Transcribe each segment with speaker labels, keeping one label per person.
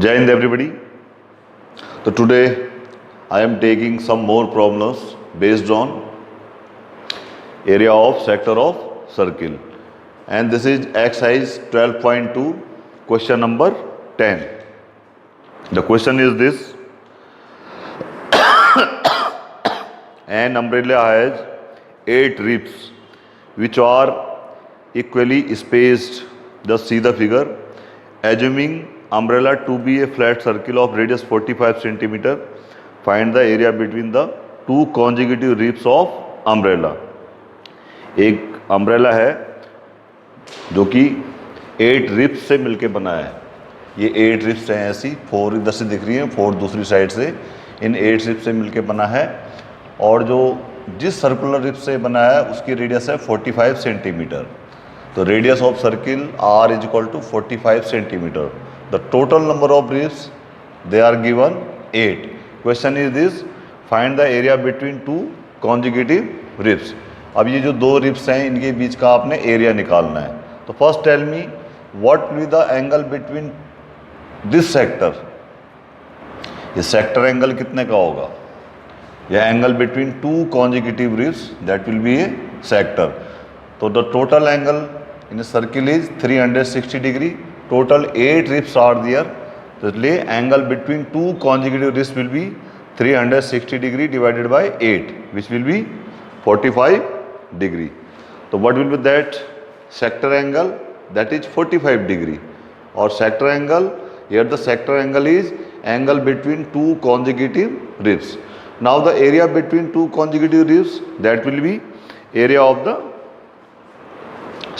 Speaker 1: Jai Hind everybody. So today I am taking some more problems based on area of sector of circle, and this is exercise 12.2 question number 10. The question is this: an umbrella has 8 ribs which are equally spaced. Just see the figure. Assuming umbrella to be a flat circle of radius 45 centimeter, find the area between the two consecutive ribs of umbrella. एक umbrella है जो कि 8 ribs से मिलके बना है. ये 8 ribs हैं ऐसी, 4 इधर से दिख रही हैं, 4 दूसरी साइड से. इन 8 ribs से मिलके बना है और जो जिस सर्कुलर रिब से बना है उसकी रेडियस है 45 सेंटीमीटर. तो radius of circle r is equal to 45 centimetre. The total number of ribs they are given 8. Question is this: find the area between two consecutive ribs. अब ये जो दो रिब्स हैं इनके बीच का आपने एरिया निकालना है. तो first tell me what will the angle between this sector. ये सेक्टर एंगल कितने का होगा? यह angle between two consecutive ribs, that will be a sector. तो the total angle in circle is 360 degree. Total 8 ribs are there, तो इसलिए angle between two consecutive ribs will be 360 degree divided by 8, which will be 45 degree. तो what will be that sector angle? That is 45 degree. और sector angle, here the sector angle is angle between two consecutive ribs. Now the area between two consecutive ribs, that will be area of the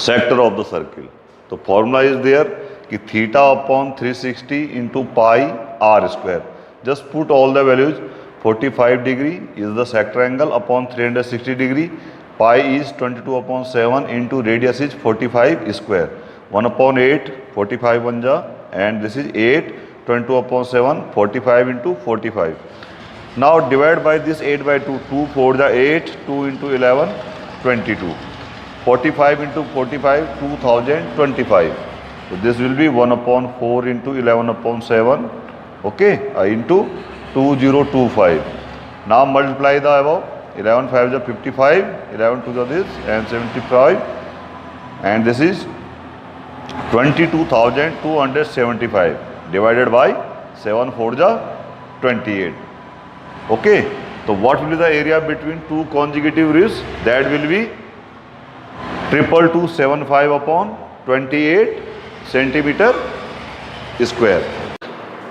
Speaker 1: sector of the circle. तो formula is there कि theta upon 360 into pi r square. Just put all the values. 45 degree is the sector angle upon 360 degree. Pi is 22 upon 7 into radius is 45 square. 1 upon 8, 45 1 ja, and this is 8, 22 upon 7, 45 into 45. Now divide by this 8 by 2, 2 4 the 8, 2 into 11, 22. 45 into 45, 2025. So this will be 1 upon 4 into 11 upon 7, okay, into 2025. Now multiply the above. 11 5 is 55, 11 2 is this, and 75, and this is 22,275 divided by 7 4 is 28. Okay, so what will be the area between two consecutive ribs? That will be 2275 upon 28 centimeter square.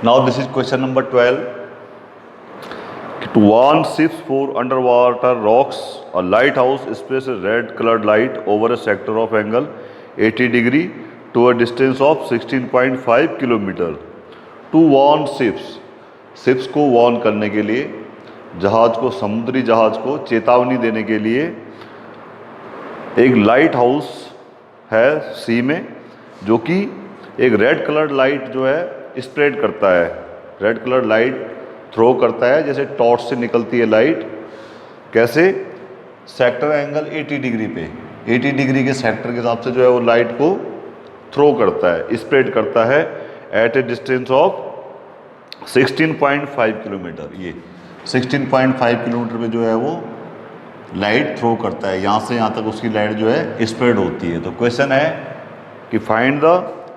Speaker 1: Now this is question number 12. To warn ships for underwater rocks, a lighthouse sprays a red colored light over a sector of angle 80 degree to a distance of 16.5 kilometer. To warn ships, ships को Warne करने के लिए, जहाज को, समुद्री जहाज को चेतावनी देने के लिए एक लाइट हाउस है सी में, जो कि एक रेड कलर्ड लाइट जो है स्प्रेड करता है, रेड कलर्ड लाइट थ्रो करता है, जैसे टॉर्च से निकलती है लाइट. कैसे? सेक्टर एंगल 80 डिग्री पे, 80 डिग्री के सेक्टर के हिसाब से जो है वो लाइट को थ्रो करता है, स्प्रेड करता है at a distance of 16.5 kilometre. ये 16.5 किलोमीटर पे जो है वो लाइट थ्रो करता है. यहाँ से यहाँ तक उसकी लाइट जो है स्प्रेड होती है. तो क्वेश्चन है कि find the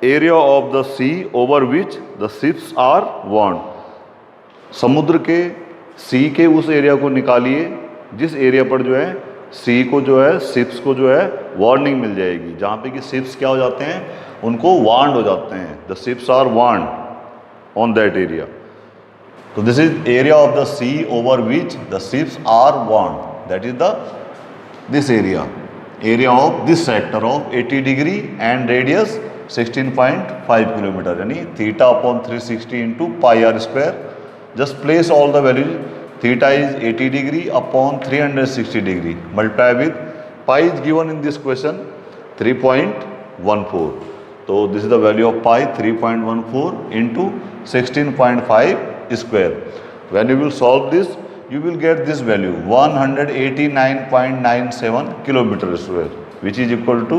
Speaker 1: area of the sea over which the ships are warned. समुद्र के, सी के उस एरिया को निकालिए जिस एरिया पर जो है सी को जो है, शिप्स को जो है वार्निंग मिल जाएगी, जहाँ पे कि शिप्स क्या हो जाते हैं, उनको वार्न्ड हो जाते हैं. The ships are warned on that area. So this is area of the sea over which the ships are warned. That is this area of this sector of 80 degree and radius 16.5 kilometer. Yani theta upon 360 into pi r square. Just place all the values. Theta is 80 degree upon 360 degree. Multiply with pi is given in this question 3.14. So this is the value of pi, 3.14 into 16.5 square. When you will solve this, you will get this value 189.97 kilometer square, which is equal to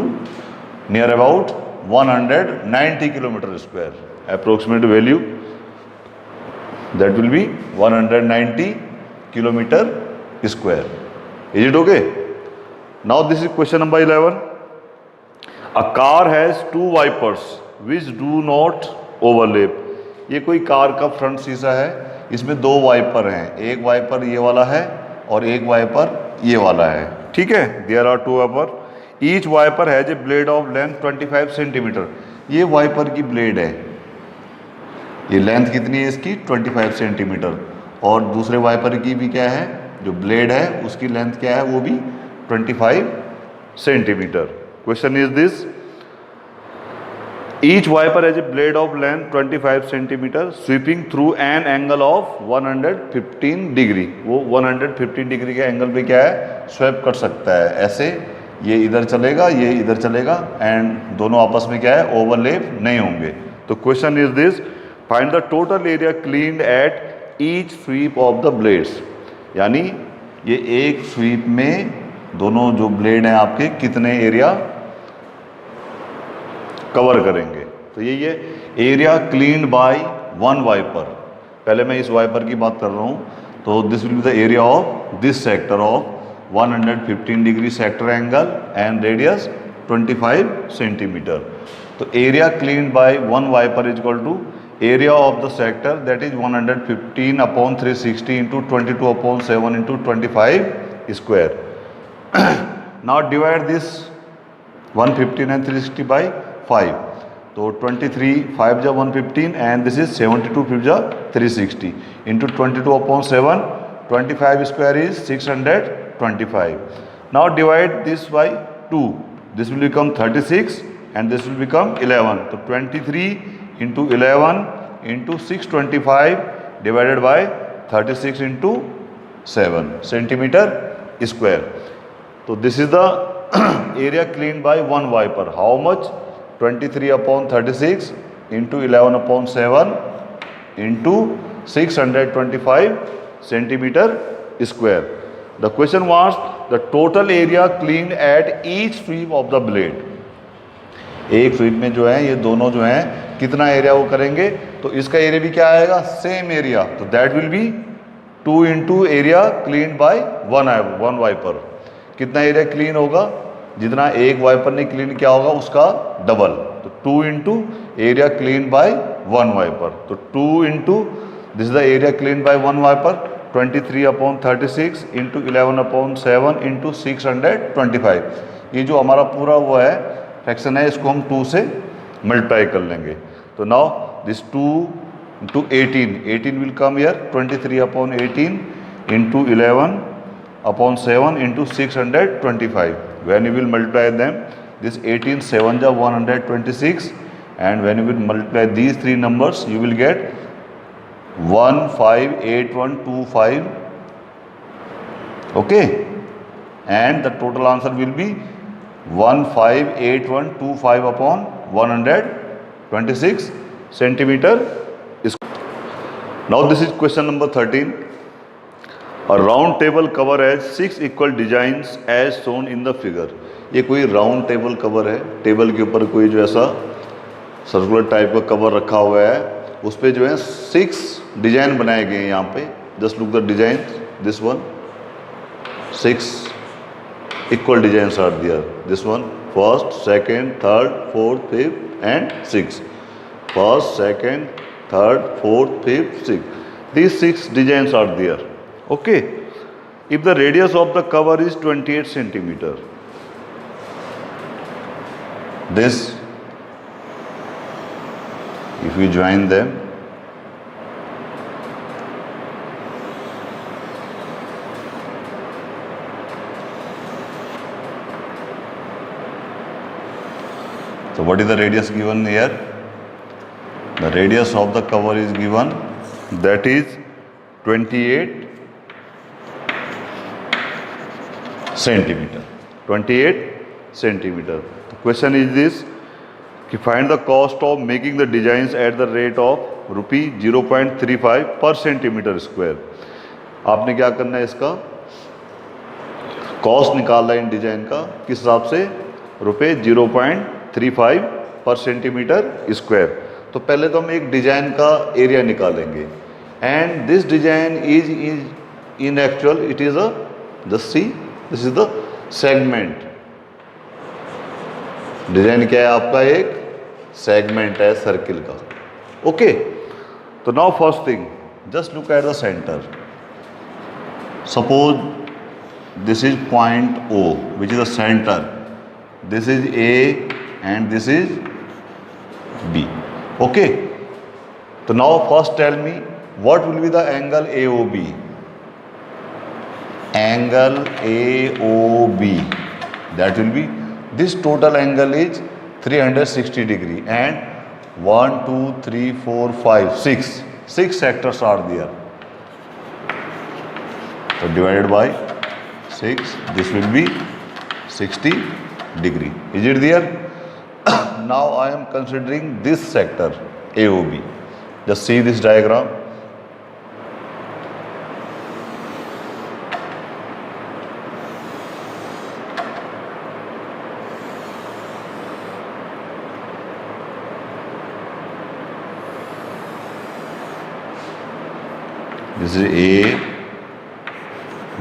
Speaker 1: near about 190 kilometer square. Approximate value that will be 190 kilometer square. Is it okay? Now this is question number 11. A car has two wipers which do not overlap. ये कोई car का front शीशा है, इसमें दो wiper हैं, एक wiper ये वाला है और एक वाइपर ये वाला है, ठीक है। There are two wiper, each wiper has a blade of length 25 centimetre. ये वाइपर की ब्लेड है, ये लेंथ कितनी है इसकी 25 सेंटीमीटर, और दूसरे वाइपर की भी क्या है, जो ब्लेड है उसकी लेंथ क्या है, वो भी 25 centimetre. Question is this, each wiper has a blade of length 25 centimetre sweeping through an angle of 115 degree. वो 115 डिग्री के एंगल पे क्या है, स्वेप कर सकता है। ऐसे ये इधर चलेगा, ये इधर चलेगा, एंड दोनों आपस में क्या है, ओवरलैप नहीं होंगे। तो question is this, find the total area cleaned at each sweep of the blades. यानी ये एक स्वीप में दोनों जो ब्लेड हैं आपके कितने एरिया कवर करेंगे। तो यही है area cleaned by one wiper. पहले मैं इस वाइपर की बात कर रहा हूँ, तो this will be the area of this sector of 115 degree sector angle and radius 25 centimetre. तो area cleaned by one wiper is equal to area of the sector, that is 115 upon 360 into 22 upon 7 into 25 square. Now divide this 115 and 360 by 5, तो 23 5 जा 115 and this is 72 5 जा 360 into 22 upon 7, 25 square is 625। Now divide this by 2, this will become 36 and this will become 11। तो 23 into 11 into 625 divided by 36 into 7 centimetre square. तो this is the area clean by one wiper. How much, 23 upon 36 into 11 upon 7 into 625 centimetre square. The question was the total area clean at each sweep of the blade. एक sweep में जो है ये दोनों जो हैं कितना एरिया वो करेंगे, तो इसका एरिया भी क्या आएगा, सेम एरिया। तो that will be 2 into area clean by one wiper. कितना एरिया क्लीन होगा, जितना एक वाइपर ने क्लीन किया होगा उसका डबल। तो 2 into area clean by one wiper. तो 2 into this is the area clean by one wiper 23 upon 36 into 11 upon 7 into 625। ये जो हमारा पूरा वो है फ्रैक्शन है, इसको हम 2 से मल्टीप्लाई कर लेंगे। तो now this 2 into 18 will come here 23 upon 18 into 11 upon 7 into 625. When you will multiply them, this 18 7 ja 126, and when you will multiply these three numbers, you will get 158125. Okay, and the total answer will be 158125 upon 126 centimeter. Now this is question number 13. A round table cover has 6 equal designs as shown in the figure. ये कोई round table cover है, table के ऊपर कोई जो ऐसा circular type का cover रखा हुआ है, उस पर जो है 6 डिजाइन बनाए गए हैं यहाँ पे। Just look the design, this one 6 equal designs are there. This one, first, second, third, fourth, fifth and 6. First, second, third, fourth, fifth, 6. These 6 designs are there. Okay, if the radius of the cover is 28 centimeter, this, if we join them, so what is the radius given here? The radius of the cover is given, that is 28 centimetre, 28 centimetre. तो question is this कि find the cost of making the designs at the rate of ₹0.35 पर centimetre square. आपने क्या करना है, इसका cost निकालना है इन डिजाइन का, किस हिसाब से, ₹0.35 पर सेंटीमीटर स्क्वायर। तो पहले तो हम एक डिजाइन का एरिया निकालेंगे। and this design is in actual it is a, just see, this is the segment. Design क्या है आपका, एक सेगमेंट है सर्किल का. ओके, तो now first thing, just look at the centre. Suppose this is point O which is the centre, this is A and this is B. Okay, so now first tell me what will be the angle AOB. Angle AOB, that will be, this total angle is 360 degree and 1 2 3 4 5 6 sectors are there. So divided by 6, this will be 60 degree. Is it there? Now I am considering this sector AOB. Just see this diagram. This is A,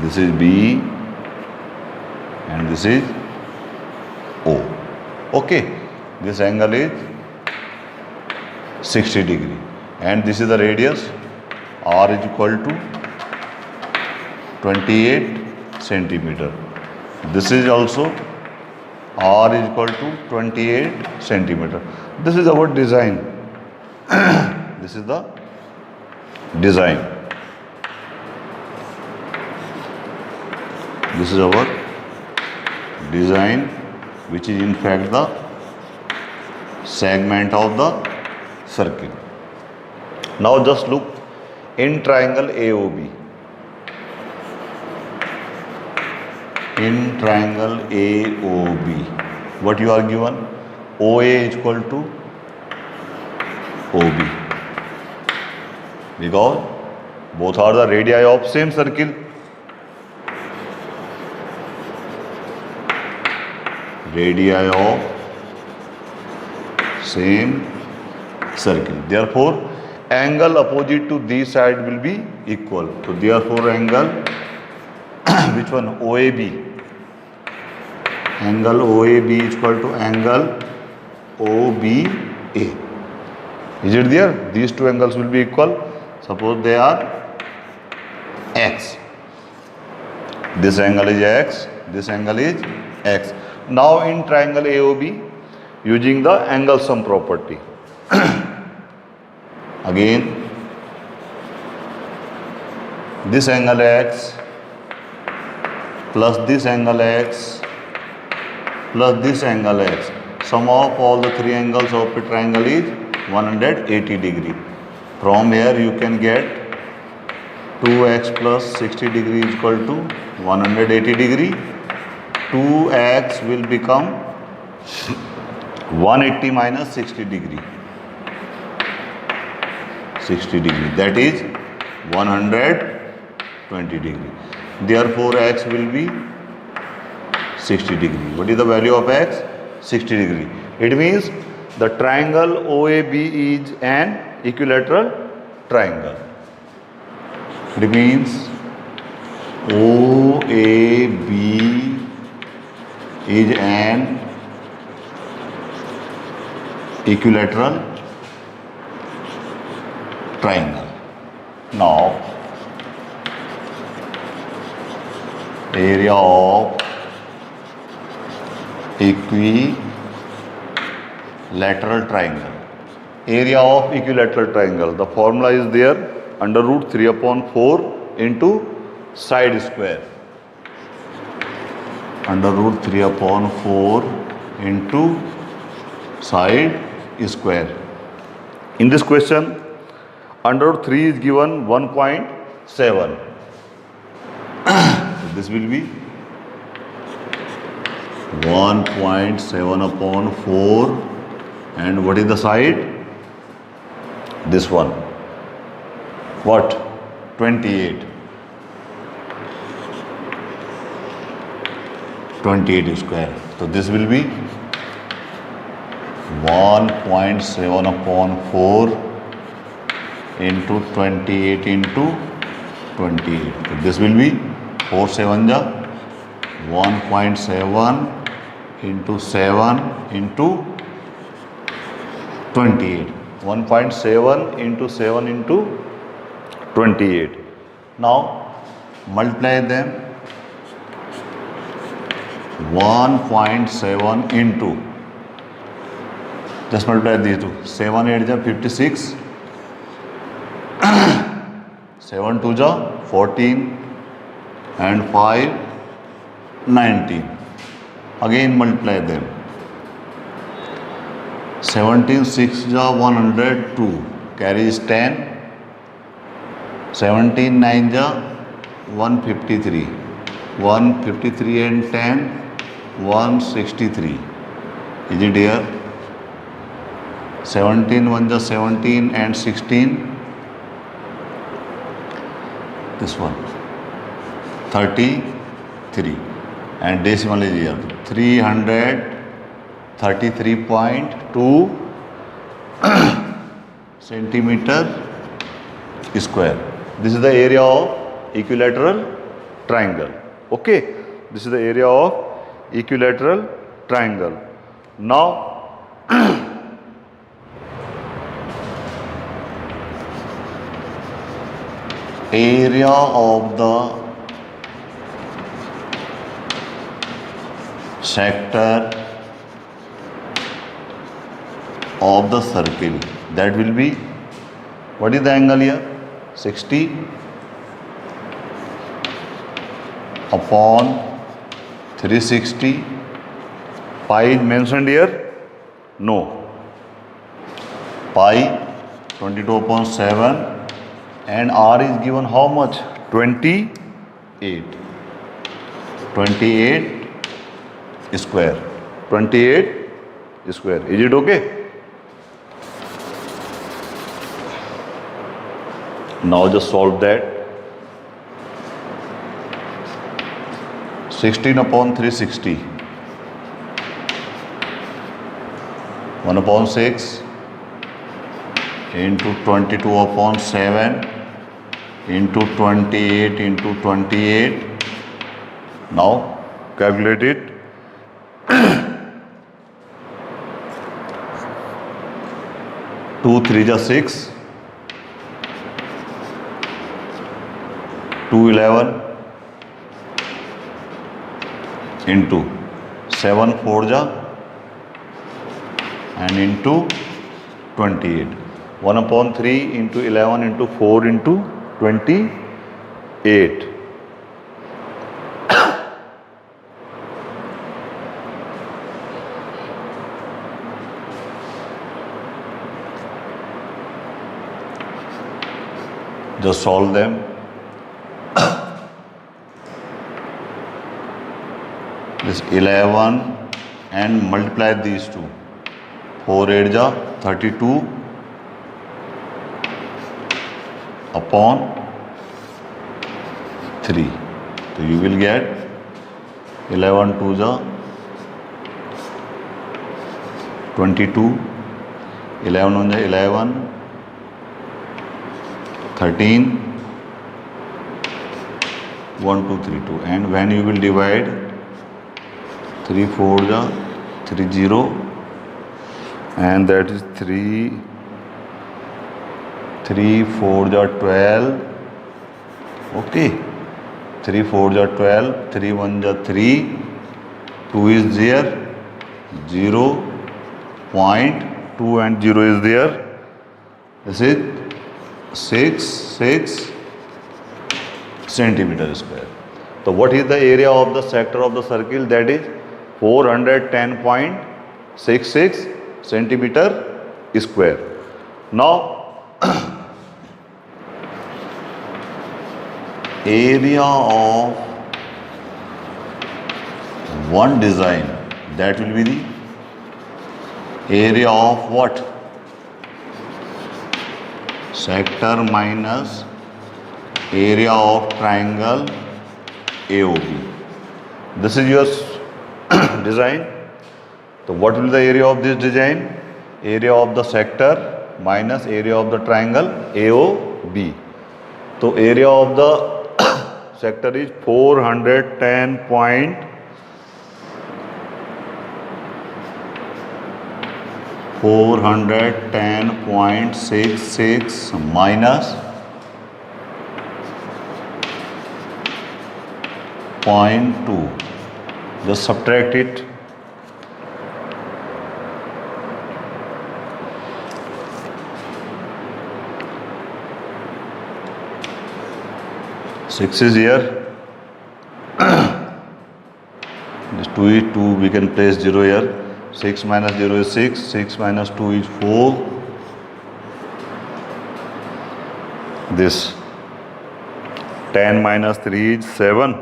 Speaker 1: this is B, and this is O. Okay, this angle is 60 degree and this is the radius. R is equal to 28 centimeter. This is also R is equal to 28 centimeter. This is our design. This is the design. This is our design, which is in fact the segment of the circle. Now just look in triangle AOB. In triangle AOB, what you are given? OA is equal to OB, because both are the radii of same circle. Radii of same circle. Therefore, angle opposite to this side will be equal. So therefore, angle which one? OAB. Angle OAB is equal to angle OBA. Is it there? These two angles will be equal. Suppose they are X. This angle is X. This angle is X. Now in triangle AOB, using the angle sum property, again this angle X plus this angle X plus this angle X, sum of all the three angles of a triangle is 180 degree. From here you can get 2x plus 60 degree is equal to 180 degree. 2x will become 180 minus 60 degree. 60 degree, that is 120 degree. Therefore, x will be 60 degree. What is the value of x? 60 degree. It means the triangle OAB is an equilateral triangle. It means OAB is an equilateral triangle. Now, area of equilateral triangle. Area of equilateral triangle. The formula is there, under root 3 upon 4 into side square. Under root 3 upon 4 into side square. In this question, under root 3 is given 1.7. So this will be 1.7 upon 4, and what is the side? This one. What? 28. 28 square. So this will be 1.7 upon 4
Speaker 2: into 28 into 28. So this will be 4 7 ja 1.7 into 7 into 28.
Speaker 1: 1.7 into 7 into 28.
Speaker 2: Now multiply them. 1.7 into, just multiply these two. 7 8 ja 56, 7 2 ja 14, and 5 19. Again multiply them. 17 6 ja 102, carries 10. 17 9 ja 153, 153 and 10 163. Is it here? 17 1 ja 17 and 16, this one 33, and decimal is here 333.2 centimeter square.
Speaker 1: This is the area of equilateral triangle. Okay, this is the area of equilateral triangle. Now
Speaker 2: area of the sector of the circle, that will be, what is the angle here? 60 upon 360.
Speaker 1: pi is mentioned here? No.
Speaker 2: Pi 22 upon 7, and r is given how much?
Speaker 1: 28.
Speaker 2: 28 square.
Speaker 1: 28 square. Is it okay? Now just solve that.
Speaker 2: 16 upon 360, 1 upon 6 into 22 upon 7 into 28 into 28.
Speaker 1: Now calculate it.
Speaker 2: 2 3 ja 6, 2 11 into 7 4 ja and into 28.
Speaker 1: 1 upon 3 into 11 into 4 into 28.
Speaker 2: Just solve them. This 11 and multiply these two. 4 8 ja 32 upon 3. So you will get 11 2 ja 22, 11 1 ja 11, 13, 1 2 3 2, and when you will divide, 3 4 ja 3 0,
Speaker 1: And that is 3
Speaker 2: 4 ja 12. Okay, 3 4 ja 12, 3 1 ja 3, 2 is there, 0.2
Speaker 1: and 0 is there.
Speaker 2: this is 6 centimeter square.
Speaker 1: So what is the area of the sector of the circle? That is 410.66 centimeter square. Now
Speaker 2: Area of one design, that will be the area of what? Sector minus area of triangle AOB.
Speaker 1: this is your design. So what will be the area of this design? Area of the sector
Speaker 2: minus area of the triangle AOB. So area of the sector is 410.66 minus 0.2. Just subtract it. Six is here. This 2 is 2. We can place 0 here. 6 minus 0 is 6. 6 minus 2 is 4. This 10 minus 3 is 7.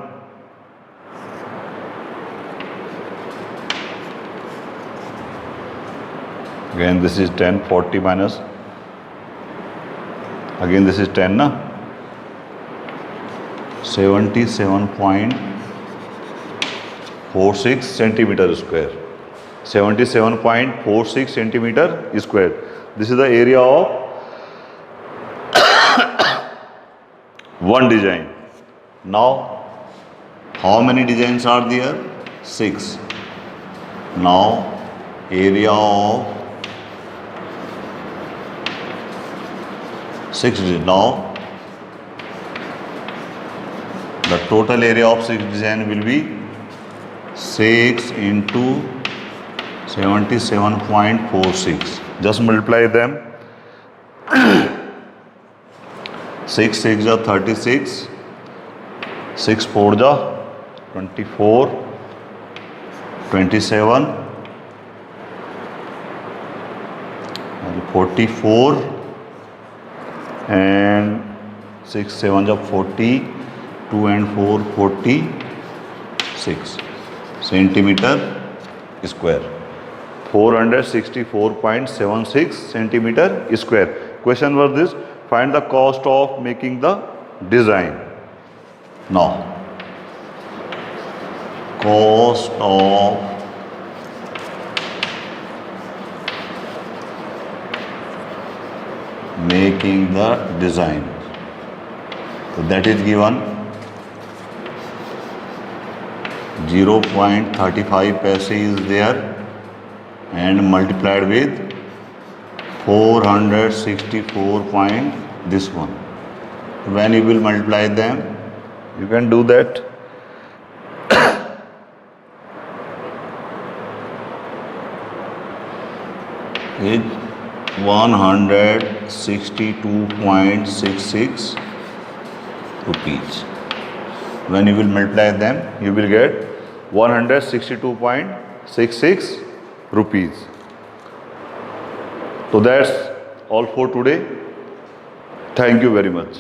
Speaker 2: Again this is 10. 40 minus. Again this is 10 na. 77.46 centimeter square. 77.46 centimeter square. This is the area of one design. Now, how many designs are there? 6. Now, area of 6 design. Now, the total area of 6 design will be 6 into 77.46. Just multiply them. 6 6 are 36. 6 4 are 24. 27. 44. And 6 7 are 40. 2 and 4 46 centimeter square. 464.76 centimeter square. Question was this: find the cost of making the design. Now, cost of making the design. So that is given 0.35 paise is there and multiplied with 464 point this one. When you will multiply them, you can do that. Is 162.66 rupees. When you will multiply them, you will get 162.66 rupees. So that's all for today. Thank you very much.